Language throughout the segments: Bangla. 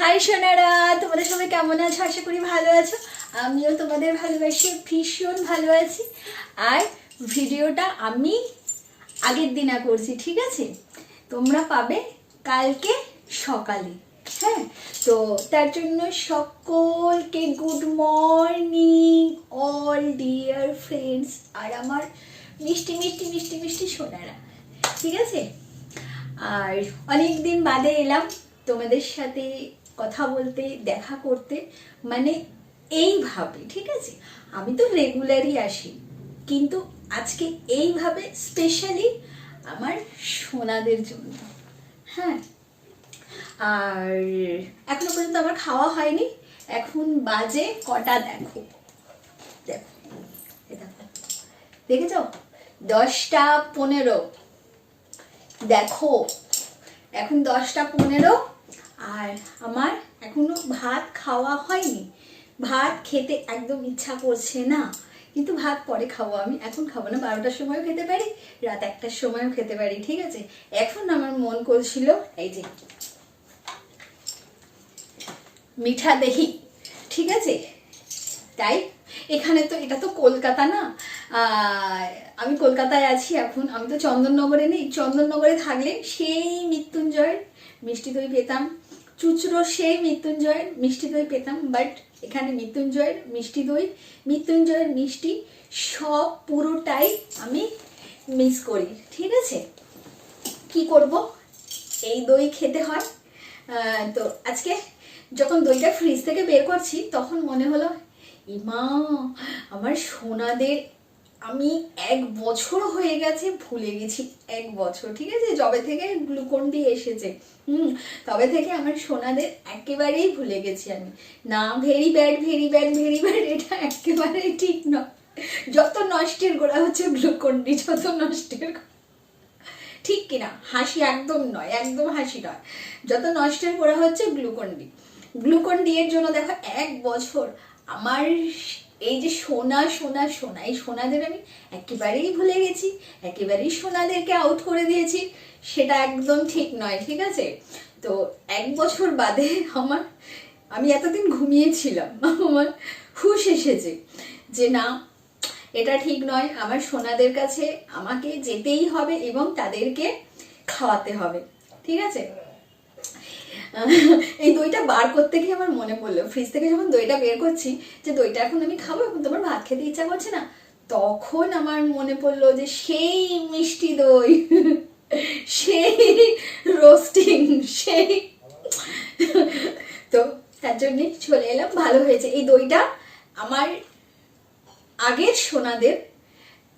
হাই সোনারা, তোমরা সবাই কেমন আছো? আশা করি ভালো আছো। আমিও তোমাদের ভালোবাসি, ভীষণ ভালো আছি। আর ভিডিওটা আমি আগের দিন করছি, ঠিক আছে? তোমরা পাবে কালকে সকালে। হ্যাঁ, তো তার জন্য সকলকে good morning all dear friends আর আমার মিষ্টি মিষ্টি মিষ্টি মিষ্টি সোনারা, ঠিক আছে? আর অনেক দিন বাদে এলাম তোমাদের সাথে কথা বলতে, দেখা করতে, মানে এইভাবে, ঠিক আছে? আমি তো রেগুলারই আসি, কিন্তু আজকে এইভাবে স্পেশালি আমার সোনাদের জন্য। হ্যাঁ, আর এখনো পর্যন্ত আমার খাওয়া হয়নি। এখন বাজে কটা দেখো, দেখো দেখো, দেখেছ? 10টা 15। দেখো এখন 10টা 15 আর আমার এখনো ভাত খাওয়া হয়নি। ভাত খেতে একদম ইচ্ছা করছে না, কিন্তু ভাত পরে খাবো। আমি এখন খাবো না, 12টার সময়ও খেতে পারি, রাত 1টার সময়ও খেতে পারি, ঠিক আছে? এখন আমার মন করছিল এই যে মিঠা দহি, ঠিক আছে? তাই এখানে তো, এটা তো কলকাতা না, আমি কলকাতায় আছি এখন। আমি তো চন্দননগরে নেই। চন্দননগরে থাকলে সেই মৃত্যুঞ্জয়ের মিষ্টি দই পেতাম, চুচড়ো সেই মৃত্যুঞ্জয়ের মিষ্টি দই পেতাম। বাট এখানে মৃত্যুঞ্জয়ের মিষ্টি দই, মৃত্যুঞ্জয়ের মিষ্টি সব পুরোটাই আমি মিস করি, ঠিক আছে? কি করব, এই দই খেতে হয়। তো আজকে যখন দইটা ফ্রিজ থেকে বের করছি তখন মনে হলো, ইমা, আমার সোনাদের আমি 1 বছর হয়ে গেছে ভুলে গেছি। 1 বছর, ঠিক আছে? যবে থেকে গ্লুকন ডি এসেছে, তবে থেকে আমার সোনাদের একেবারেই ভুলে গেছি আমি। না, very bad very bad very bad, এটা একেবারেই ঠিক নয়। যত নষ্টের গোড়া হচ্ছে গ্লুকন ডি, যত নষ্টের, ঠিক কিনা? হাসি একদম নয়, একদম হাসি নয়। যত নষ্টের গোড়া হচ্ছে গ্লুকন ডি। গ্লুকন ডি এর জন্য দেখো 1 বছর আমার এই যে সোনা সোনা সোনা, এই সোনাদের আমি একেবারেই ভুলে গেছি, একেবারেই সোনাদেরকে আউট করে দিয়েছি। সেটা একদম ঠিক নয়, ঠিক আছে? তো 1 বছর বাদে আমি এতদিন ঘুমিয়েছিলাম, আমার হুঁশ এসেছে যে না, এটা ঠিক নয়। আমার সোনাদের কাছে আমাকে যেতেই হবে এবং তাদেরকে খাওয়াতে হবে, ঠিক আছে? এই দইটা বার করতে গিয়ে আমার মনে পড়লো, ফ্রিজ থেকে যখন দইটা বের করছি, যে দইটা এখন আমি খাবো, এখন তোমার ভাত খেতে ইচ্ছা করছে না, তখন আমার মনে পড়লো যে সেই মিষ্টি দই, সেই রোস্টিং, সেই, তো তার জন্যে চলে এলাম। ভালো হয়েছে, এই দইটা আমার আগের সোনাদের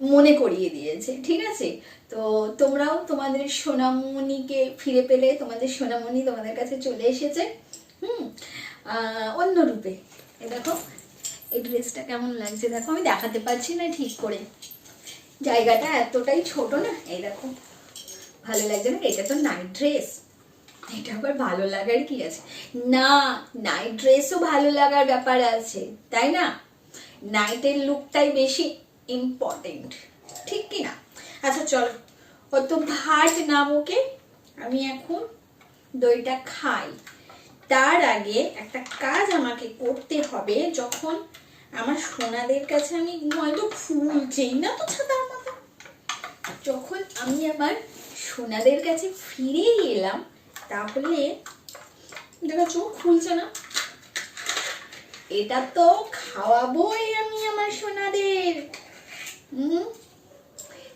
মনে করিয়ে দিয়েছে, ঠিক আছে? তো তোমরাও তোমাদের সোনামণিকে ফিরে পেলে, তোমাদের সোনামণি তোমাদের কাছে চলে এসেছে অন্য রূপে। এই দেখো এই ড্রেসটা কেমন লাগছে, দেখো আমি দেখাতে পারছি না ঠিক করে, জায়গাটা এতটাই ছোট না। এই দেখো, ভালো লাগছে না? এটা তো নাইট ড্রেস, এটা আবার ভালো লাগার কি আছে? না, নাইট ড্রেসও ভালো লাগার ব্যাপার আছে, তাই না? নাইটের লুকটাই বেশি ইম্পর্টেন্ট, ঠিক কি না? আচ্ছা চলো, অত ভাট না বকে আমি এখন দইটা খাই। তার আগে একটা কাজ আমাকে করতে হবে। যখন আমার সোনাদের কাছে আমি হয়তো ফুলছেই না তো ছাতার মতো, যখন আমি আমার সোনাদের কাছে ফিরে এলাম, তাহলে দেখো চোখ খুলছে না, এটা তো খাওয়াবোই আমি আমার সোনাদের,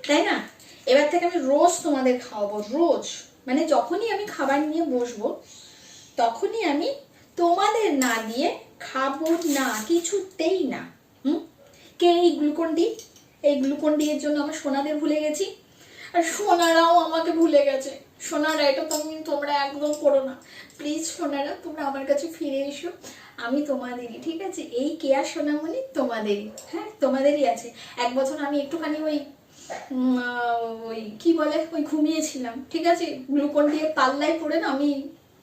তাই না? এবার থেকে আমি রোজ তোমাদের খাওয়াবো, রোজ। মানে যখনই আমি খাবার নিয়ে বসবো তখনই আমি তোমাদের না দিয়ে খাবো না, কিছুতেই না। কে এই গ্লুকন ডি? এই গ্লুকন ডি এর জন্য আমার সোনাদের ভুলে গেছি, আর সোনারাও আমাকে ভুলে গেছে। সোনারা, এটা তোমরা একদম করো না প্লিজ। সোনারা, তোমরা আমার কাছে ফিরে এসো, আমি তোমাদেরই, ঠিক আছে? এই কেয়া সোনামণি তোমাদেরই, হ্যাঁ তোমাদেরই আছে। 1 বছর আমি একটুখানি ওই কি বলে, ওই ঘুমিয়েছিলাম, ঠিক আছে? গ্লুকন দিয়ে পাল্লায় পড়ে না আমি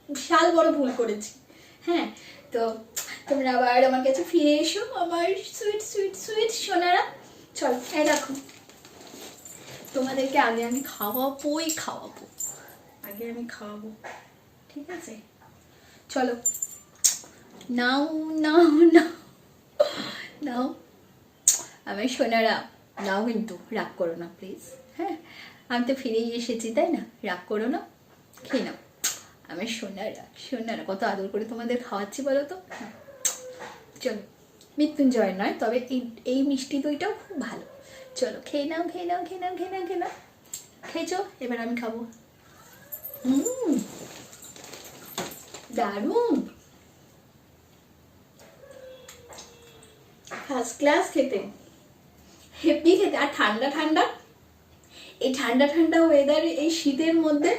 বিশাল বড় ভুল করেছি। হ্যাঁ, তো তোমরা আবার আমার কাছে ফিরে এসো, আমার সুইট সুইট সুইট সোনারা। চল, এই দেখো, তোমাদেরকে আগে আমি খাওয়াবো, আগে আমি খাওয়াবো, ঠিক আছে? চলো। নাও নাও নাও নাও আমার সোনারা, নাও কিন্তু রাগ করো না প্লিজ। হ্যাঁ, আমি তো ফিরেই এসেছি তাই না, রাগ করো না, খেয়ে নাও আমার সোনারা। সোনারা কত আদর করে তোমাদের খাওয়াচ্ছি বলো তো। চলো, মৃত্যুঞ্জয় নয়, তবে এই মিষ্টি দইটাও খুব ভালো। চলো খেয়ে নাও খেয়ে নাও খেয়ে নাও খেয়ে নাও খেয়ে নাও। খেয়েছো, এবার আমি খাবো। দারুণ, ফার্স্ট ক্লাস খেতে, হেভি খেতে। আর ঠান্ডা ঠান্ডা, এই ঠান্ডা ঠান্ডা ওয়েদারে এই শীতের মধ্যে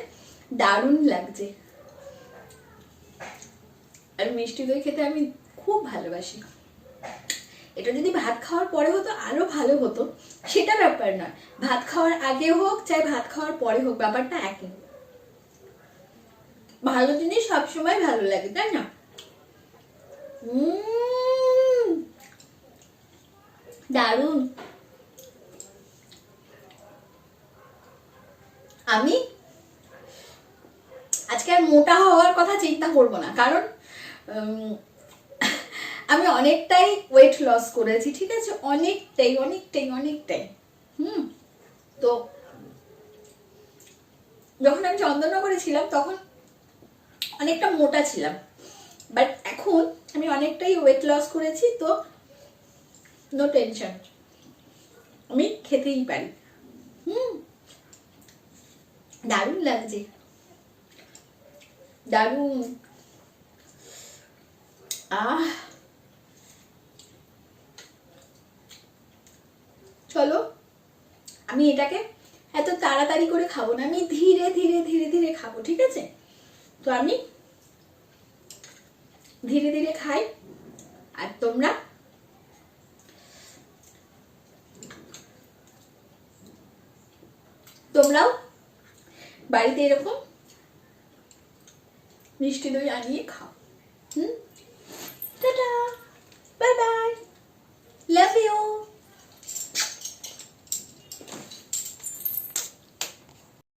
দারুণ লাগছে। আর মিষ্টি দই খেতে আমি খুব ভালোবাসি। এটা যদি ভাত খাওয়ার পরে হতো আরো ভালো হতো, সেটা ব্যাপার নয়। ভাত খাওয়ার আগে হোক চাই ভাত খাওয়ার পরে হোক, ব্যাপারটা একই। ভালো জিনিস সবসময় ভালো লাগে, তাই না? দারুণ। আমি আজকে আর মোটা হওয়ার কথা চিন্তা করব না, কারণ আমি অনেকটাই ওয়েট লস করেছি, ঠিক আছে? অনেকটাই অনেকটাই অনেকটাই। তো যখন আমি চন্দননগরে ছিলাম তখন অনেকটা মোটা ছিলাম, বাট এখন আমি অনেকটাই ওয়েট লস করেছি, তো নো টেনশন, আমি খেতেই পারি। দারুণ লাগছে, দারুণ। চলো, আমি এটাকে এত তাড়াতাড়ি করে খাবো না, আমি ধীরে ধীরে ধীরে ধীরে খাবো, ঠিক আছে? তো আমি ধীরে ধীরে খাই, আর তোমরাও বাড়িতে এরকম মিষ্টি দই আনিয়ে খাও। Tata, bye bye.